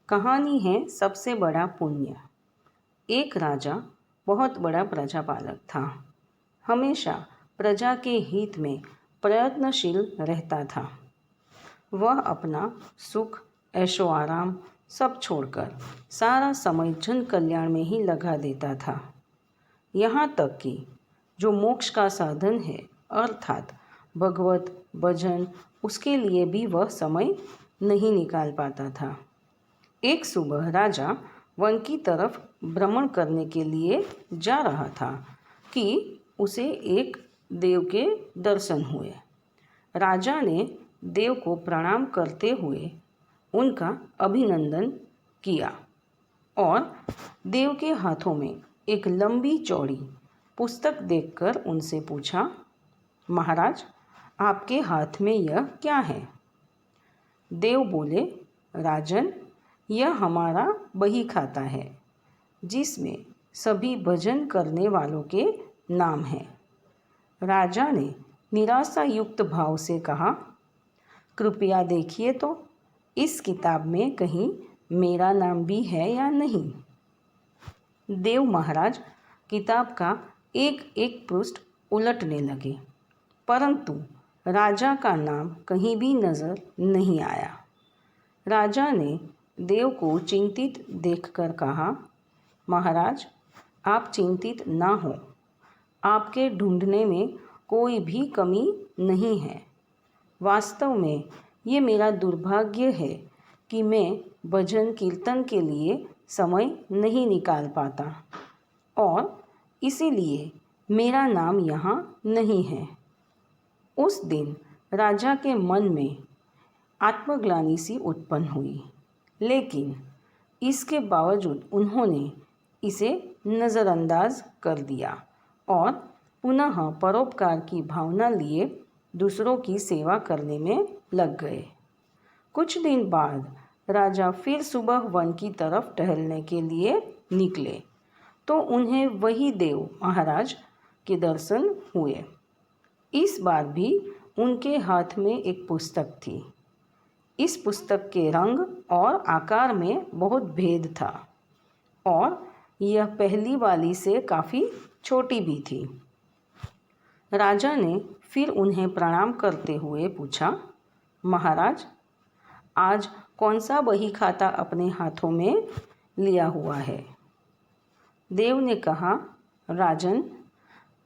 कहानी है सबसे बड़ा पुण्य। एक राजा बहुत बड़ा प्रजापालक था। हमेशा प्रजा के हित में प्रयत्नशील रहता था। वह अपना सुख, ऐशो आराम सब छोड़कर सारा समय जन कल्याण में ही लगा देता था। यहाँ तक कि जो मोक्ष का साधन है अर्थात भगवत भजन, उसके लिए भी वह समय नहीं निकाल पाता था। एक सुबह राजा वन की तरफ भ्रमण करने के लिए जा रहा था कि उसे एक देव के दर्शन हुए। राजा ने देव को प्रणाम करते हुए उनका अभिनंदन किया और देव के हाथों में एक लंबी चौड़ी पुस्तक देखकर उनसे पूछा, महाराज, आपके हाथ में यह क्या है? देव बोले, राजन, यह हमारा बही खाता है जिसमें सभी भजन करने वालों के नाम हैं। राजा ने निराशा युक्त भाव से कहा, कृपया देखिए तो इस किताब में कहीं मेरा नाम भी है या नहीं। देव महाराज किताब का एक एक पृष्ठ उलटने लगे, परंतु राजा का नाम कहीं भी नजर नहीं आया। राजा ने देव को चिंतित देखकर कहा, महाराज, आप चिंतित ना हो, आपके ढूंढने में कोई भी कमी नहीं है। वास्तव में ये मेरा दुर्भाग्य है कि मैं भजन कीर्तन के लिए समय नहीं निकाल पाता और इसीलिए मेरा नाम यहाँ नहीं है। उस दिन राजा के मन में आत्मग्लानि सी उत्पन्न हुई, लेकिन इसके बावजूद उन्होंने इसे नज़रअंदाज कर दिया और पुनः परोपकार की भावना लिए दूसरों की सेवा करने में लग गए। कुछ दिन बाद राजा फिर सुबह वन की तरफ टहलने के लिए निकले तो उन्हें वही देव महाराज के दर्शन हुए। इस बार भी उनके हाथ में एक पुस्तक थी। इस पुस्तक के रंग और आकार में बहुत भेद था और यह पहली वाली से काफ़ी छोटी भी थी। राजा ने फिर उन्हें प्रणाम करते हुए पूछा, महाराज, आज कौन सा बही खाता अपने हाथों में लिया हुआ है? देव ने कहा, राजन,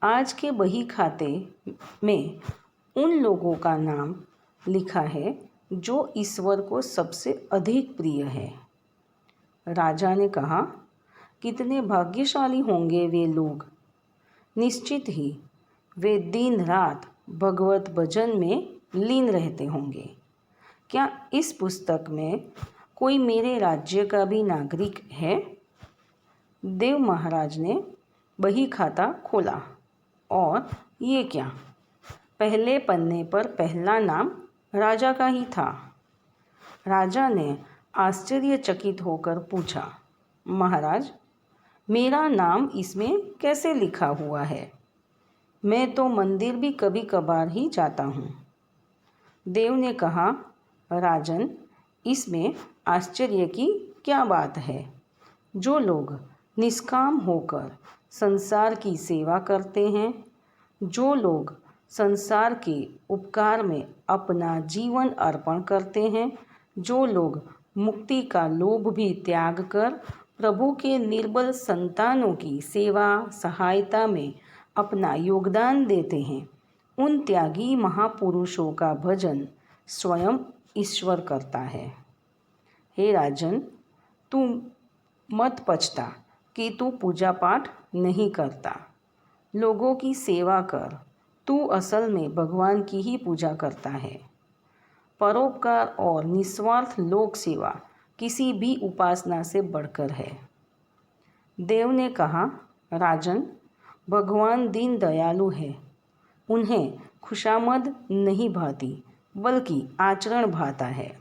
आज के बही खाते में उन लोगों का नाम लिखा है जो ईश्वर को सबसे अधिक प्रिय है। राजा ने कहा, कितने भाग्यशाली होंगे वे लोग। निश्चित ही वे दिन रात भगवत भजन में लीन रहते होंगे। क्या इस पुस्तक में कोई मेरे राज्य का भी नागरिक है? देव महाराज ने बही खाता खोला और ये क्या, पहले पन्ने पर पहला नाम राजा का ही था। राजा ने आश्चर्यचकित होकर पूछा, महाराज, मेरा नाम इसमें कैसे लिखा हुआ है? मैं तो मंदिर भी कभी कभार ही जाता हूँ। देव ने कहा, राजन, इसमें आश्चर्य की क्या बात है? जो लोग निष्काम होकर संसार की सेवा करते हैं, जो लोग संसार के उपकार में अपना जीवन अर्पण करते हैं, जो लोग मुक्ति का लोभ भी त्याग कर प्रभु के निर्बल संतानों की सेवा सहायता में अपना योगदान देते हैं, उन त्यागी महापुरुषों का भजन स्वयं ईश्वर करता है। हे राजन, तू मत पछता कि तू पूजा पाठ नहीं करता। लोगों की सेवा कर, तू असल में भगवान की ही पूजा करता है। परोपकार और निस्वार्थ लोक सेवा किसी भी उपासना से बढ़कर है। देव ने कहा, राजन, भगवान दीन दयालु है। उन्हें खुशामद नहीं भाती बल्कि आचरण भाता है।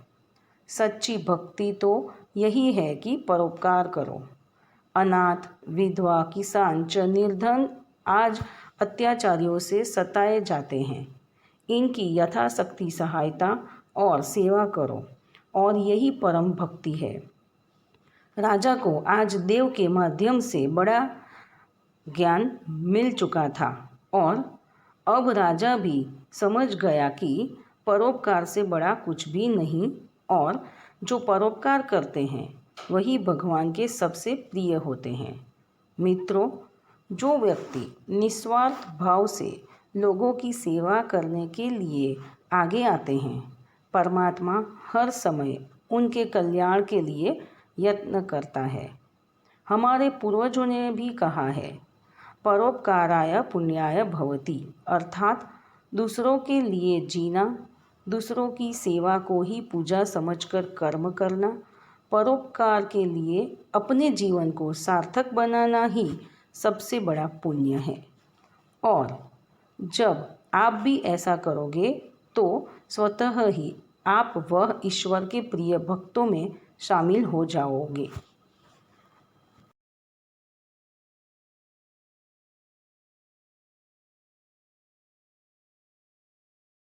सच्ची भक्ति तो यही है कि परोपकार करो। अनाथ, विधवा, किसान च निर्धन आज अत्याचारियों से सताए जाते हैं। इनकी यथाशक्ति सहायता और सेवा करो और यही परम भक्ति है। राजा को आज देव के माध्यम से बड़ा ज्ञान मिल चुका था और अब राजा भी समझ गया कि परोपकार से बड़ा कुछ भी नहीं और जो परोपकार करते हैं वही भगवान के सबसे प्रिय होते हैं। मित्रों, जो व्यक्ति निस्वार्थ भाव से लोगों की सेवा करने के लिए आगे आते हैं, परमात्मा हर समय उनके कल्याण के लिए यत्न करता है। हमारे पूर्वजों ने भी कहा है, परोपकाराय पुण्याय भवति, अर्थात दूसरों के लिए जीना, दूसरों की सेवा को ही पूजा समझकर कर्म करना, परोपकार के लिए अपने जीवन को सार्थक बनाना ही सबसे बड़ा पुण्य है। और जब आप भी ऐसा करोगे तो स्वतः ही आप वह ईश्वर के प्रिय भक्तों में शामिल हो जाओगे।